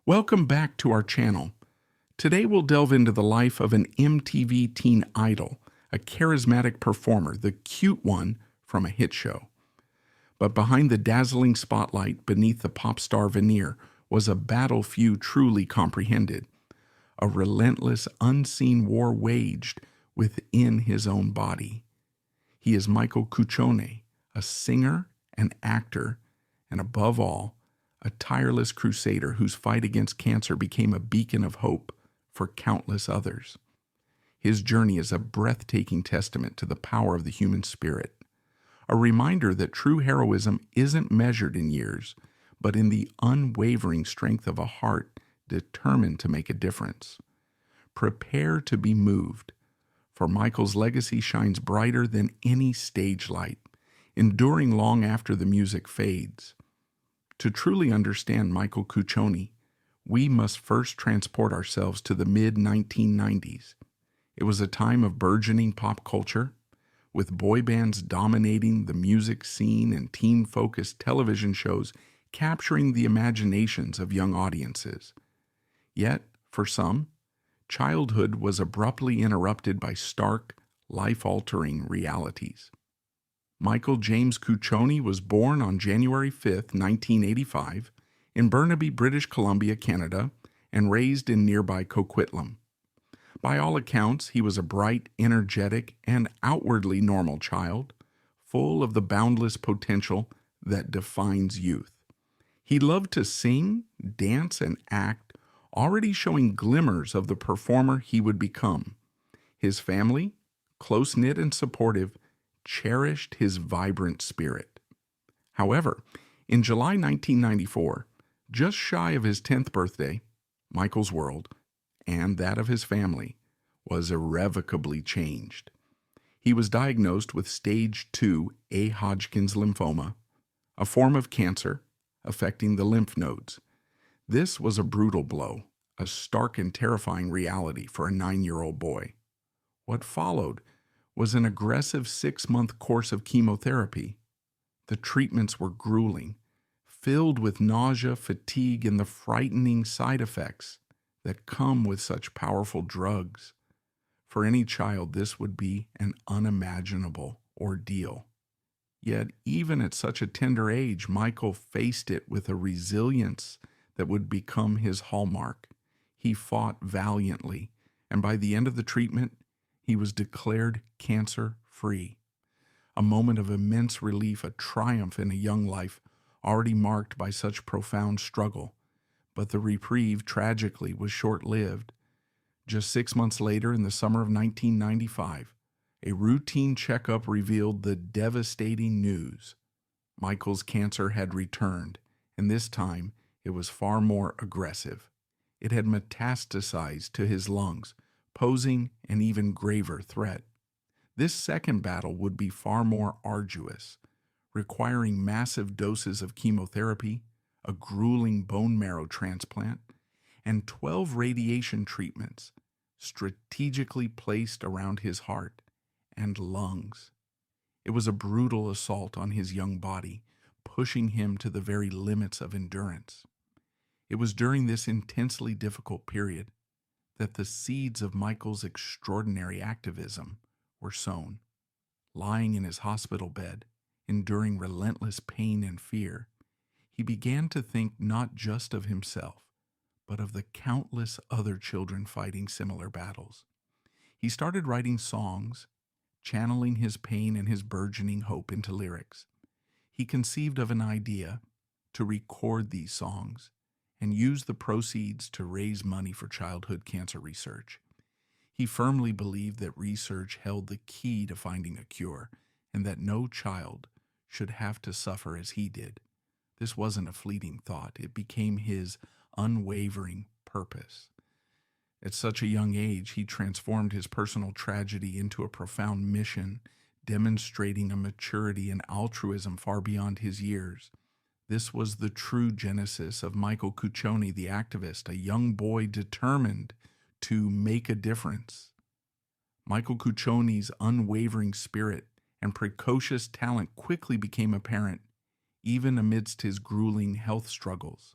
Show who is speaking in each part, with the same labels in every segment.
Speaker 1: Welcome back to our channel. Today we'll delve into the life of an MTV teen idol, a charismatic performer, the cute one from a hit show. But behind the dazzling spotlight, beneath the pop star veneer, was a battle few truly comprehended. A relentless, unseen war waged within his own body. He is Michael Cuccione, a singer, an actor, and above all, a tireless crusader whose fight against cancer became a beacon of hope for countless others. His journey is a breathtaking testament to the power of the human spirit, a reminder that true heroism isn't measured in years, but in the unwavering strength of a heart determined to make a difference. Prepare to be moved, for Michael's legacy shines brighter than any stage light, enduring long after the music fades. To truly understand Michael Cuccione, we must first transport ourselves to the mid-1990s. It was a time of burgeoning pop culture, with boy bands dominating the music scene and teen-focused television shows capturing the imaginations of young audiences. Yet, for some, childhood was abruptly interrupted by stark, life-altering realities. Michael James Cuccione was born on January 5, 1985, in Burnaby, British Columbia, Canada, and raised in nearby Coquitlam. By all accounts, he was a bright, energetic, and outwardly normal child, full of the boundless potential that defines youth. He loved to sing, dance, and act, already showing glimmers of the performer he would become. His family, close-knit and supportive, cherished his vibrant spirit. However, in July 1994, just shy of his 10th birthday, Michael's world, and that of his family, was irrevocably changed. He was diagnosed with stage 2 A. Hodgkin's lymphoma, a form of cancer affecting the lymph nodes. This was a brutal blow, a stark and terrifying reality for a 9-year-old boy. What followed was an aggressive 6-month course of chemotherapy. The treatments were grueling, filled with nausea, fatigue, and the frightening side effects that come with such powerful drugs. For any child, this would be an unimaginable ordeal. Yet, even at such a tender age, Michael faced it with a resilience that would become his hallmark. He fought valiantly, and by the end of the treatment, he was declared cancer-free. A moment of immense relief, a triumph in a young life already marked by such profound struggle. But the reprieve, tragically, was short-lived. Just 6 months later, in the summer of 1995, a routine checkup revealed the devastating news. Michael's cancer had returned, and this time it was far more aggressive. It had metastasized to his lungs, posing an even graver threat. This second battle would be far more arduous, requiring massive doses of chemotherapy, a grueling bone marrow transplant, and 12 radiation treatments strategically placed around his heart and lungs. It was a brutal assault on his young body, pushing him to the very limits of endurance. It was during this intensely difficult period that the seeds of Michael's extraordinary activism were sown. Lying in his hospital bed, enduring relentless pain and fear, he began to think not just of himself, but of the countless other children fighting similar battles. He started writing songs, channeling his pain and his burgeoning hope into lyrics. He conceived of an idea to record these songs and use the proceeds to raise money for childhood cancer research. He firmly believed that research held the key to finding a cure, and that no child should have to suffer as he did. This wasn't a fleeting thought. It became his unwavering purpose. At such a young age, he transformed his personal tragedy into a profound mission, demonstrating a maturity and altruism far beyond his years. This was the true genesis of Michael Cuccione, the activist, a young boy determined to make a difference. Michael Cuccione's unwavering spirit and precocious talent quickly became apparent, even amidst his grueling health struggles.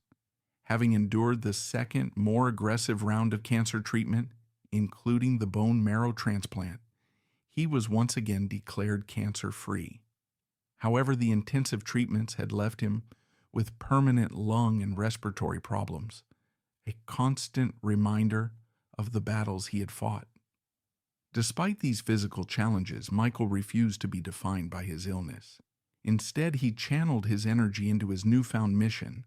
Speaker 1: Having endured the second, more aggressive round of cancer treatment, including the bone marrow transplant, he was once again declared cancer-free. However, the intensive treatments had left him with permanent lung and respiratory problems, a constant reminder of the battles he had fought. Despite these physical challenges, Michael refused to be defined by his illness. Instead, he channeled his energy into his newfound mission,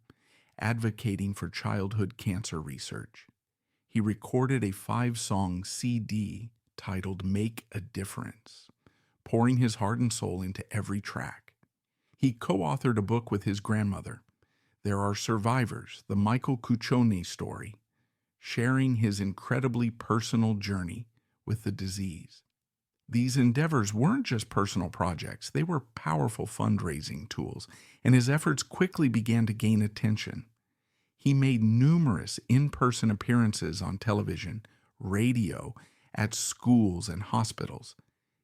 Speaker 1: advocating for childhood cancer research. He recorded a 5-song CD titled "Make a Difference," pouring his heart and soul into every track. He co-authored a book with his grandmother, There Are Survivors, the Michael Cuccione story, sharing his incredibly personal journey with the disease. These endeavors weren't just personal projects, they were powerful fundraising tools, and his efforts quickly began to gain attention. He made numerous in-person appearances on television, radio, at schools and hospitals.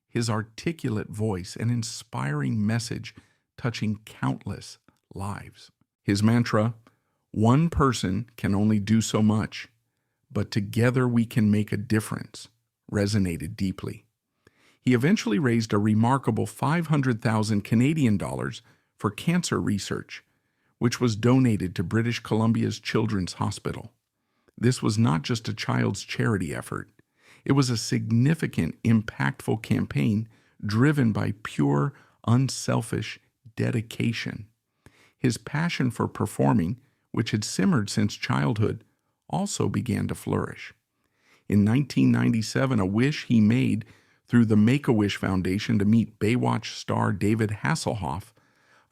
Speaker 1: His articulate voice and inspiring message touching countless lives. His mantra, "One person can only do so much, but together we can make a difference," resonated deeply. He eventually raised a remarkable 500,000 Canadian dollars for cancer research, which was donated to British Columbia's Children's Hospital. This was not just a child's charity effort. It was a significant, impactful campaign driven by pure, unselfish dedication. His passion for performing, which had simmered since childhood, also began to flourish. In 1997, a wish he made through the Make-A-Wish Foundation to meet Baywatch star David Hasselhoff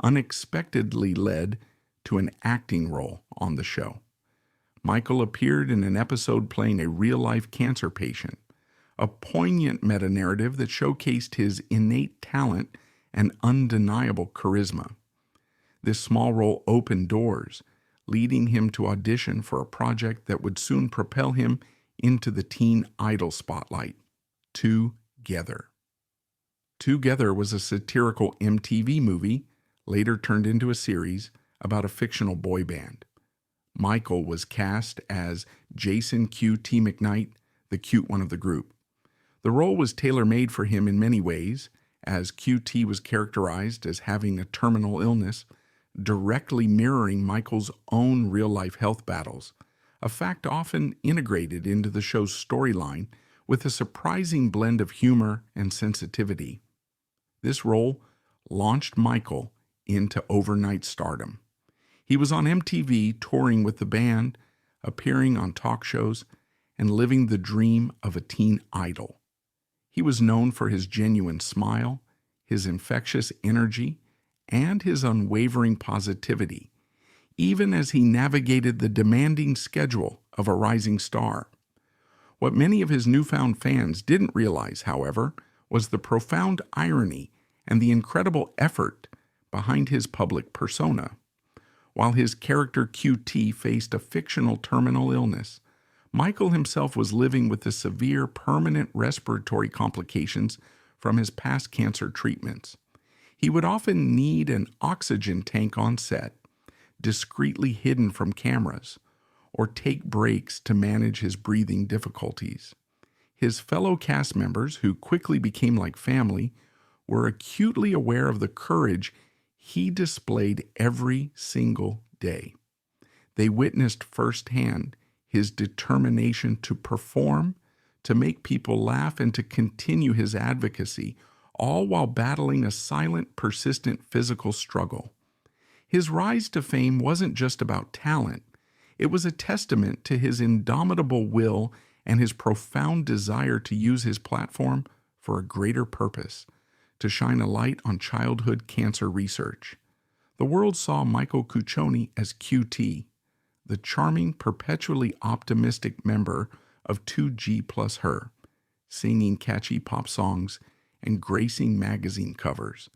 Speaker 1: unexpectedly led to an acting role on the show. Michael appeared in an episode playing a real-life cancer patient, a poignant meta-narrative that showcased his innate talent and undeniable charisma. This small role opened doors, leading him to audition for a project that would soon propel him into the teen idol spotlight, Together. Together was a satirical MTV movie, later turned into a series, about a fictional boy band. Michael was cast as Jason Q.T. McKnight, the cute one of the group. The role was tailor-made for him in many ways, as Q.T. was characterized as having a terminal illness, directly mirroring Michael's own real-life health battles, a fact often integrated into the show's storyline with a surprising blend of humor and sensitivity. This role launched Michael into overnight stardom. He was on MTV touring with the band, appearing on talk shows, and living the dream of a teen idol. He was known for his genuine smile, his infectious energy, and his unwavering positivity, even as he navigated the demanding schedule of a rising star. What many of his newfound fans didn't realize, however, was the profound irony and the incredible effort behind his public persona. While his character QT faced a fictional terminal illness, Michael himself was living with the severe permanent respiratory complications from his past cancer treatments. He would often need an oxygen tank on set, discreetly hidden from cameras, or take breaks to manage his breathing difficulties. His fellow cast members, who quickly became like family, were acutely aware of the courage he displayed every single day. They witnessed firsthand his determination to perform, to make people laugh, and to continue his advocacy, all while battling a silent, persistent physical struggle. His rise to fame wasn't just about talent. It was a testament to his indomitable will and his profound desire to use his platform for a greater purpose, to shine a light on childhood cancer research. The world saw Michael Cuccione as QT, the charming, perpetually optimistic member of 2G plus Her, singing catchy pop songs and gracing magazine covers.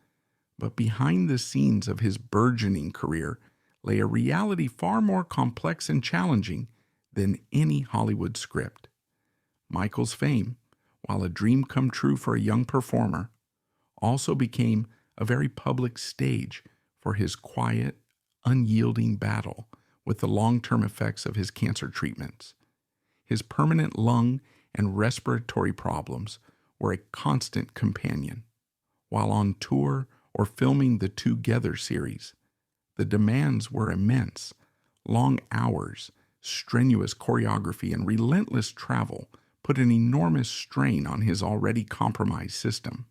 Speaker 1: But behind the scenes of his burgeoning career lay a reality far more complex and challenging than any Hollywood script. Michael's fame, while a dream come true for a young performer, also became a very public stage for his quiet, unyielding battle with the long-term effects of his cancer treatments. His permanent lung and respiratory problems were a constant companion. While on tour or filming the Together series, the demands were immense. Long hours, strenuous choreography, and relentless travel put an enormous strain on his already compromised system.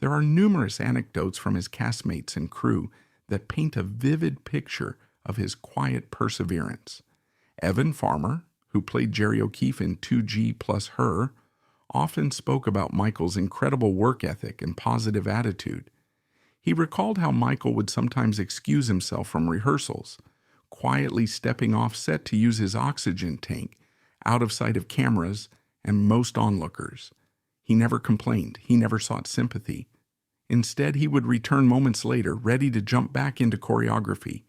Speaker 1: There are numerous anecdotes from his castmates and crew that paint a vivid picture of his quiet perseverance. Evan Farmer, who played Jerry O'Keefe in 2G plus Her, often spoke about Michael's incredible work ethic and positive attitude. He recalled how Michael would sometimes excuse himself from rehearsals, quietly stepping off set to use his oxygen tank, out of sight of cameras and most onlookers. He never complained. He never sought sympathy. Instead, he would return moments later, ready to jump back into choreography,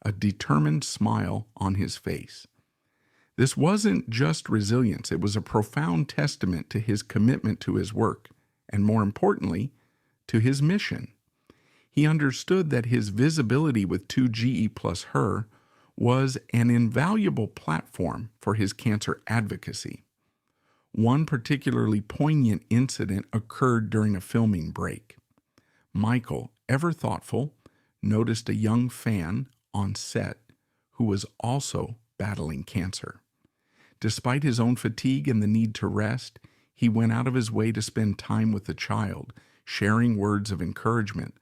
Speaker 1: a determined smile on his face. This wasn't just resilience. It was a profound testament to his commitment to his work, and more importantly, to his mission. He understood that his visibility with 2GE plus Her was an invaluable platform for his cancer advocacy. One particularly poignant incident occurred during a filming break. Michael, ever thoughtful, noticed a young fan on set who was also battling cancer. Despite his own fatigue and the need to rest, he went out of his way to spend time with the child, sharing words of encouragement,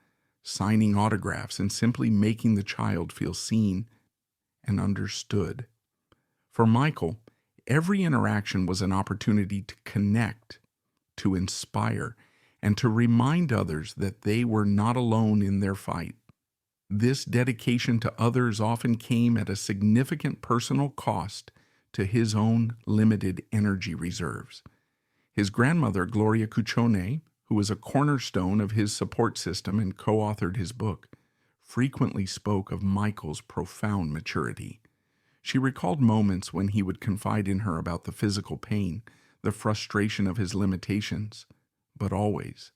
Speaker 1: signing autographs, and simply making the child feel seen and understood. For Michael, every interaction was an opportunity to connect, to inspire, and to remind others that they were not alone in their fight. This dedication to others often came at a significant personal cost to his own limited energy reserves. His grandmother, Gloria Cuccione, who was a cornerstone of his support system and co-authored his book, frequently spoke of Michael's profound maturity. She recalled moments when he would confide in her about the physical pain, the frustration of his limitations, but always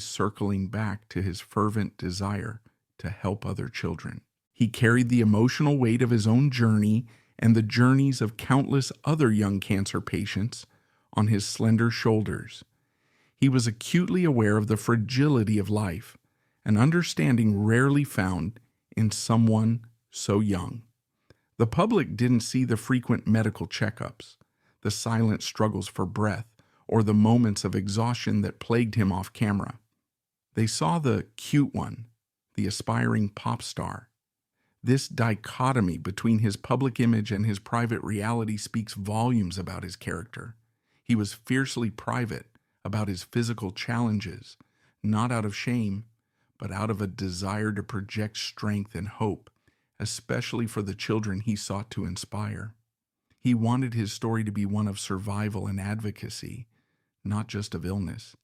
Speaker 1: circling back to his fervent desire to help other children. He carried the emotional weight of his own journey and the journeys of countless other young cancer patients on his slender shoulders. He was acutely aware of the fragility of life, an understanding rarely found in someone so young. The public didn't see the frequent medical checkups, the silent struggles for breath, or the moments of exhaustion that plagued him off camera. They saw the cute one, the aspiring pop star. This dichotomy between his public image and his private reality speaks volumes about his character. He was fiercely private about his physical challenges, not out of shame, but out of a desire to project strength and hope, especially for the children he sought to inspire. He wanted his story to be one of survival and advocacy, not just of illness.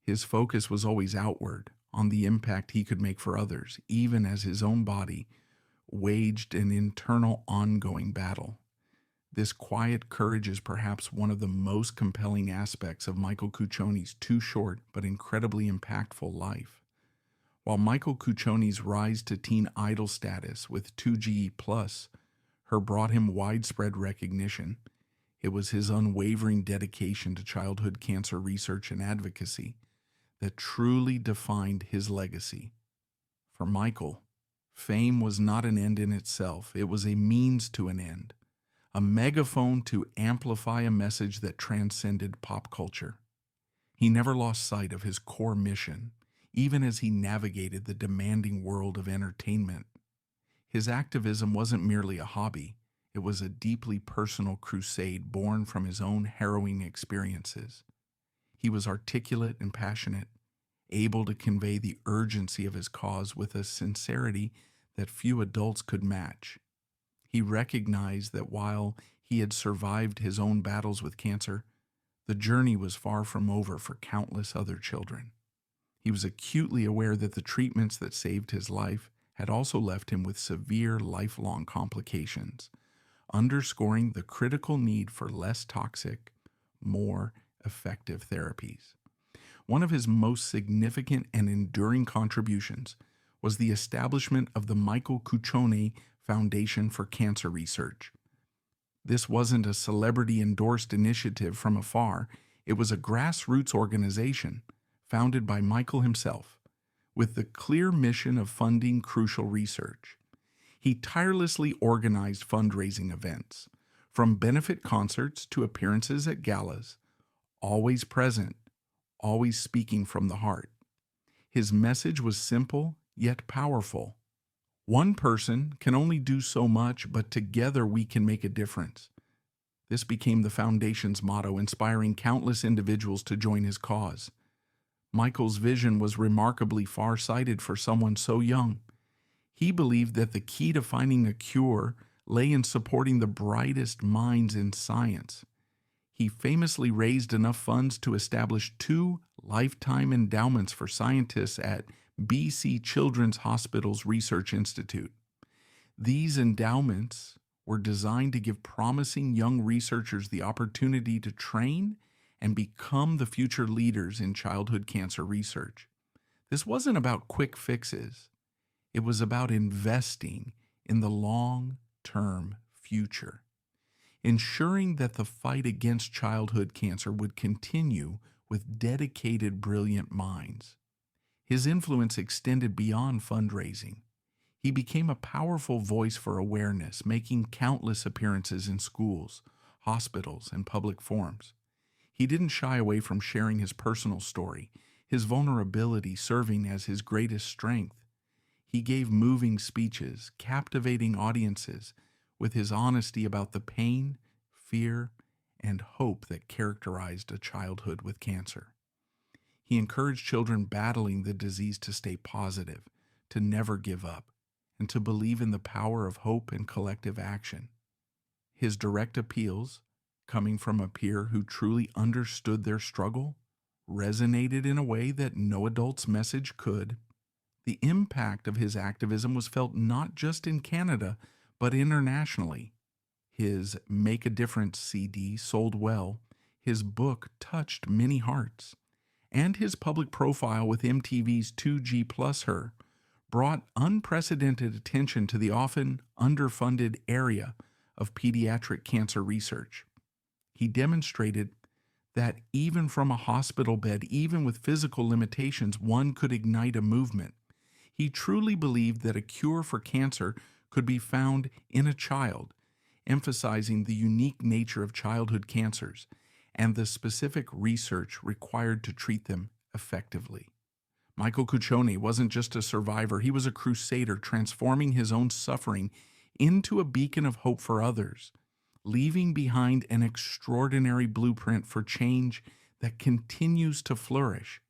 Speaker 1: His focus was always outward, on the impact he could make for others, even as his own body waged an internal ongoing battle. This quiet courage is perhaps one of the most compelling aspects of Michael Cuccione's too short but incredibly impactful life. While Michael Cuccione's rise to teen idol status with 2GE+, Her brought him widespread recognition, it was his unwavering dedication to childhood cancer research and advocacy that truly defined his legacy. For Michael, fame was not an end in itself, it was a means to an end, a megaphone to amplify a message that transcended pop culture. He never lost sight of his core mission, even as he navigated the demanding world of entertainment. His activism wasn't merely a hobby, it was a deeply personal crusade born from his own harrowing experiences. He was articulate and passionate, able to convey the urgency of his cause with a sincerity that few adults could match. He recognized that while he had survived his own battles with cancer, the journey was far from over for countless other children. He was acutely aware that the treatments that saved his life had also left him with severe lifelong complications, underscoring the critical need for less toxic, more effective therapies. One of his most significant and enduring contributions was the establishment of the Michael Cuccione Foundation for Cancer Research. This wasn't a celebrity-endorsed initiative from afar. It was a grassroots organization founded by Michael himself, with the clear mission of funding crucial research. He tirelessly organized fundraising events, from benefit concerts to appearances at galas, always present, always speaking from the heart. His message was simple yet powerful. One person can only do so much, but together we can make a difference. This became the Foundation's motto, inspiring countless individuals to join his cause. Michael's vision was remarkably far-sighted for someone so young. He believed that the key to finding a cure lay in supporting the brightest minds in science. He famously raised enough funds to establish 2 lifetime endowments for scientists at BC Children's Hospital's Research Institute. These endowments were designed to give promising young researchers the opportunity to train and become the future leaders in childhood cancer research. This wasn't about quick fixes. It was about investing in the long-term future, ensuring that the fight against childhood cancer would continue with dedicated, brilliant minds. His influence extended beyond fundraising. He became a powerful voice for awareness, making countless appearances in schools, hospitals, and public forums. He didn't shy away from sharing his personal story, his vulnerability serving as his greatest strength. He gave moving speeches, captivating audiences with his honesty about the pain, fear, and hope that characterized a childhood with cancer. He encouraged children battling the disease to stay positive, to never give up, and to believe in the power of hope and collective action. His direct appeals, coming from a peer who truly understood their struggle, resonated in a way that no adult's message could. The impact of his activism was felt not just in Canada, but internationally. His Make a Difference CD sold well, his book touched many hearts, and his public profile with MTV's 2G Plus Her brought unprecedented attention to the often underfunded area of pediatric cancer research. He demonstrated that even from a hospital bed, even with physical limitations, one could ignite a movement. He truly believed that a cure for cancer could be found in a child, emphasizing the unique nature of childhood cancers and the specific research required to treat them effectively. Michael Cuccione wasn't just a survivor, he was a crusader, transforming his own suffering into a beacon of hope for others, leaving behind an extraordinary blueprint for change that continues to flourish.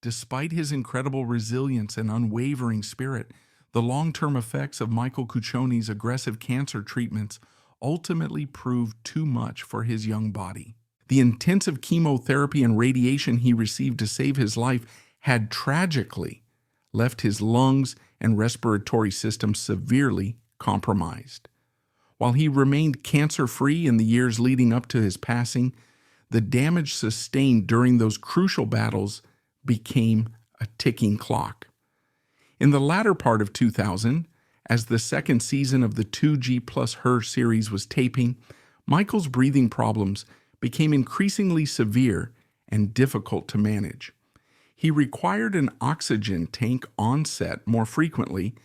Speaker 1: Despite his incredible resilience and unwavering spirit, the long-term effects of Michael Cuccione's aggressive cancer treatments ultimately proved too much for his young body. The intensive chemotherapy and radiation he received to save his life had tragically left his lungs and respiratory system severely compromised. While he remained cancer-free in the years leading up to his passing, the damage sustained during those crucial battles became a ticking clock. In the latter part of 2000, as the second season of the 2G Plus Her series was taping, Michael's breathing problems became increasingly severe and difficult to manage. He required an oxygen tank on set more frequently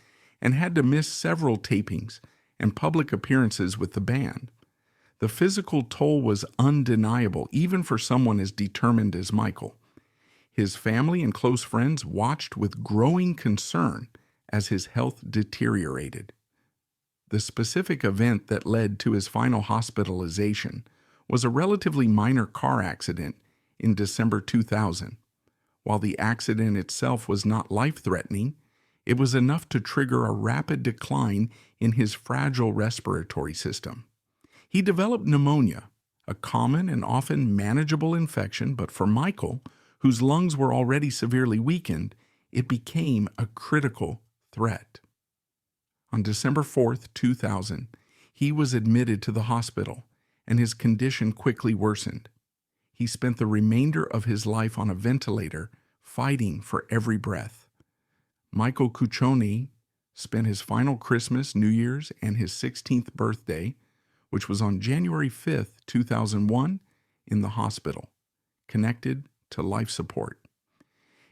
Speaker 1: and had to miss several tapings and public appearances with the band. The physical toll was undeniable, even for someone as determined as Michael. His family and close friends watched with growing concern as his health deteriorated. The specific event that led to his final hospitalization was a relatively minor car accident in December 2000. While the accident itself was not life-threatening, it was enough to trigger a rapid decline in his fragile respiratory system. He developed pneumonia, a common and often manageable infection, but for Michael, whose lungs were already severely weakened, it became a critical threat. On December 4th, 2000, he was admitted to the hospital, and his condition quickly worsened. He spent the remainder of his life on a ventilator, fighting for every breath. Michael Cuccione spent his final Christmas, New Year's, and his 16th birthday, which was on January 5th, 2001, in the hospital, connected to life support.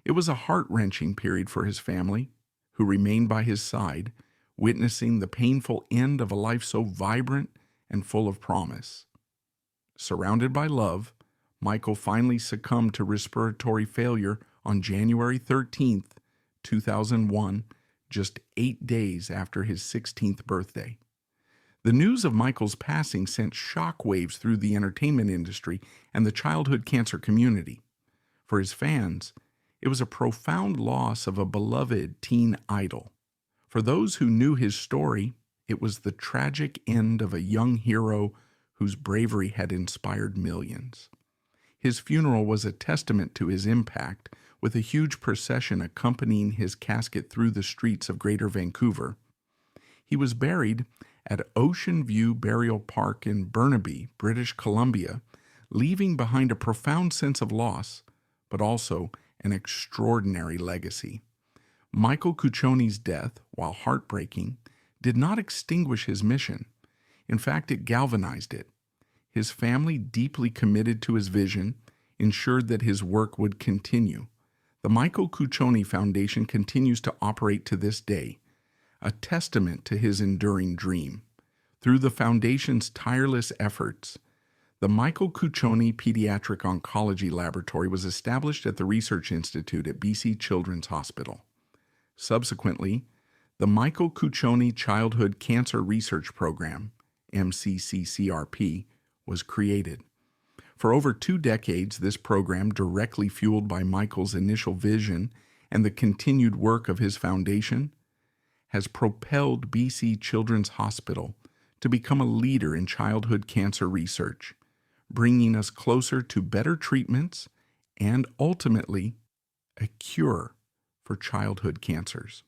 Speaker 1: It was a heart-wrenching period for his family, who remained by his side, witnessing the painful end of a life so vibrant and full of promise. Surrounded by love, Michael finally succumbed to respiratory failure on January 13th, 2001, just 8 days after his 16th birthday. The news of Michael's passing sent shockwaves through the entertainment industry and the childhood cancer community. For his fans, it was a profound loss of a beloved teen idol. For those who knew his story, it was the tragic end of a young hero whose bravery had inspired millions. His funeral was a testament to his impact, with a huge procession accompanying his casket through the streets of Greater Vancouver. He was buried at Ocean View Burial Park in Burnaby, British Columbia, leaving behind a profound sense of loss, but also an extraordinary legacy. Michael Cuccione's death, while heartbreaking, did not extinguish his mission. In fact, it galvanized it. His family, deeply committed to his vision, ensured that his work would continue. The Michael Cuccione Foundation continues to operate to this day, a testament to his enduring dream. Through the foundation's tireless efforts, the Michael Cuccione Pediatric Oncology Laboratory was established at the Research Institute at BC Children's Hospital. Subsequently, the Michael Cuccione Childhood Cancer Research Program, MCCCRP, was created. For over 2 decades, this program, directly fueled by Michael's initial vision and the continued work of his foundation, has propelled BC Children's Hospital to become a leader in childhood cancer research, bringing us closer to better treatments and, ultimately, a cure for childhood cancers.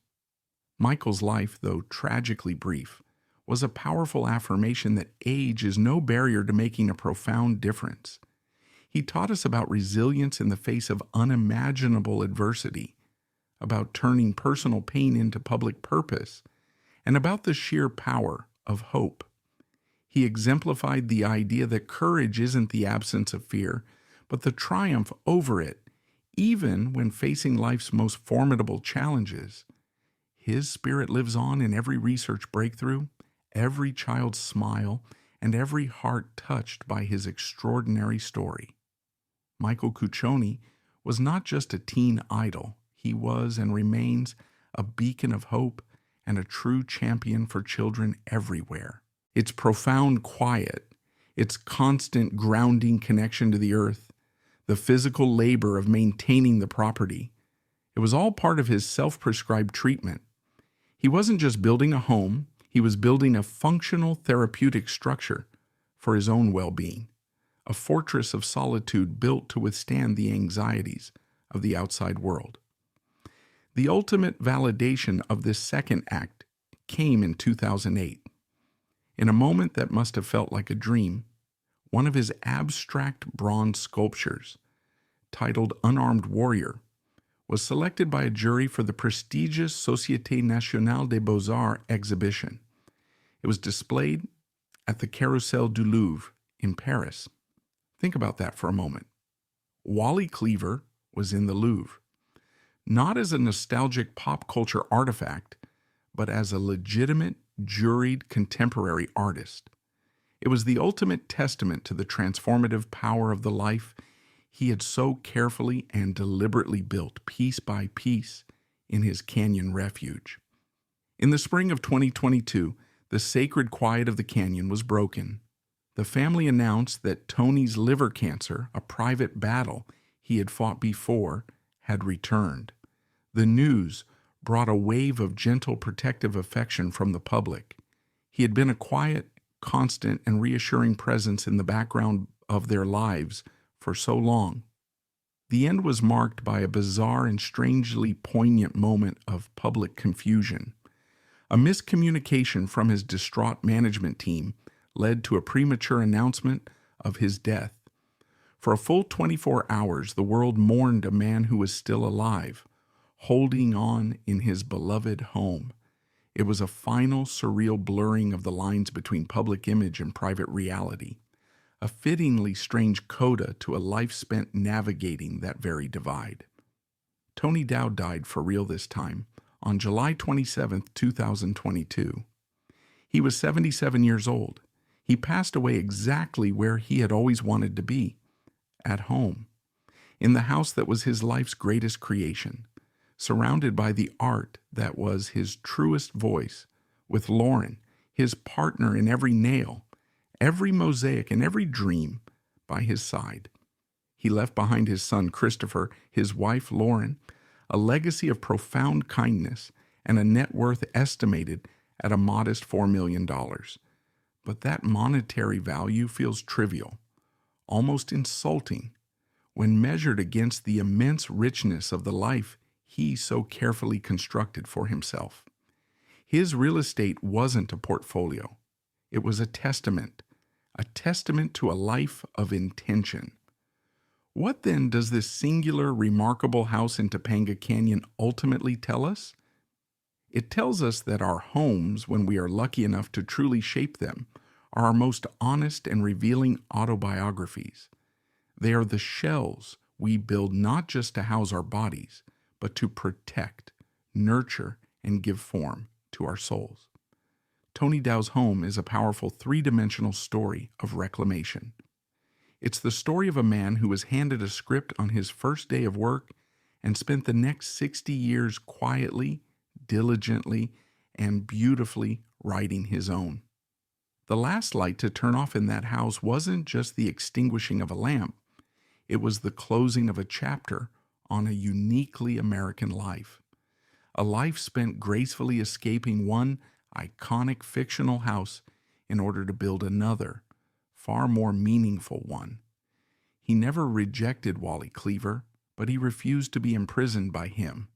Speaker 1: Michael's life, though tragically brief, was a powerful affirmation that age is no barrier to making a profound difference. He taught us about resilience in the face of unimaginable adversity, about turning personal pain into public purpose, and about the sheer power of hope. He exemplified the idea that courage isn't the absence of fear, but the triumph over it, even when facing life's most formidable challenges. His spirit lives on in every research breakthrough, every child's smile, and every heart touched by his extraordinary story. Michael Cuccione was not just a teen idol. He was and remains a beacon of hope and a true champion for children everywhere. Its profound quiet, its constant grounding connection to the earth, the physical labor of maintaining the property, it was all part of his self-prescribed treatment. He wasn't just building a home, he was building a functional therapeutic structure for his own well-being, a fortress of solitude built to withstand the anxieties of the outside world. The ultimate validation of this second act came in 2008. In a moment that must have felt like a dream, one of his abstract bronze sculptures, titled Unarmed Warrior, was selected by a jury for the prestigious Société Nationale des Beaux-Arts exhibition. It was displayed at the Carrousel du Louvre in Paris. Think about that for a moment. Wally Cleaver was in the Louvre, not as a nostalgic pop culture artifact, but as a legitimate, juried contemporary artist. It was the ultimate testament to the transformative power of the life he had so carefully and deliberately built piece by piece in his canyon refuge. In the spring of 2022, the sacred quiet of the canyon was broken. The family announced that Tony's liver cancer, a private battle he had fought before, had returned. The news brought a wave of gentle protective affection from the public. He had been a quiet, constant, and reassuring presence in the background of their lives for so long. The end was marked by a bizarre and strangely poignant moment of public confusion. A miscommunication from his distraught management team led to a premature announcement of his death. For a full 24 hours, the world mourned a man who was still alive, holding on in his beloved home. It was a final, surreal blurring of the lines between public image and private reality, a fittingly strange coda to a life spent navigating that very divide. Tony Dow died for real this time on July 27, 2022. He was 77 years old. He passed away exactly where he had always wanted to be, at home, in the house that was his life's greatest creation, surrounded by the art that was his truest voice, with Lauren, his partner in every nail, every mosaic, and every dream, by his side. He left behind his son Christopher, his wife Lauren, a legacy of profound kindness, and a net worth estimated at a modest $4 million. But that monetary value feels trivial, almost insulting, when measured against the immense richness of the life he so carefully constructed for himself. His real estate wasn't a portfolio. It was a testament to a life of intention. What then does this singular, remarkable house in Topanga Canyon ultimately tell us? It tells us that our homes, when we are lucky enough to truly shape them, are our most honest and revealing autobiographies. They are the shells we build not just to house our bodies, but to protect, nurture, and give form to our souls. Tony Dow's home is a powerful three-dimensional story of reclamation. It's the story of a man who was handed a script on his first day of work and spent the next 60 years quietly, diligently, and beautifully writing his own. The last light to turn off in that house wasn't just the extinguishing of a lamp. It was the closing of a chapter on a uniquely American life. A life spent gracefully escaping one iconic fictional house in order to build another, far more meaningful one. He never rejected Wally Cleaver, but he refused to be imprisoned by him.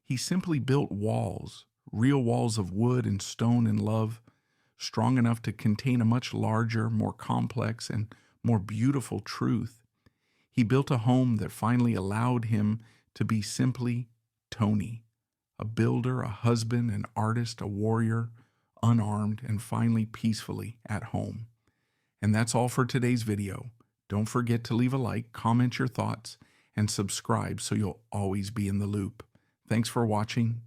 Speaker 1: He simply built walls, real walls of wood and stone and love, strong enough to contain a much larger, more complex, and more beautiful truth. He built a home that finally allowed him to be simply Tony, a builder, a husband, an artist, a warrior, unarmed, and finally peacefully at home. And that's all for today's video. Don't forget to leave a like, comment your thoughts, and subscribe so you'll always be in the loop. Thanks for watching.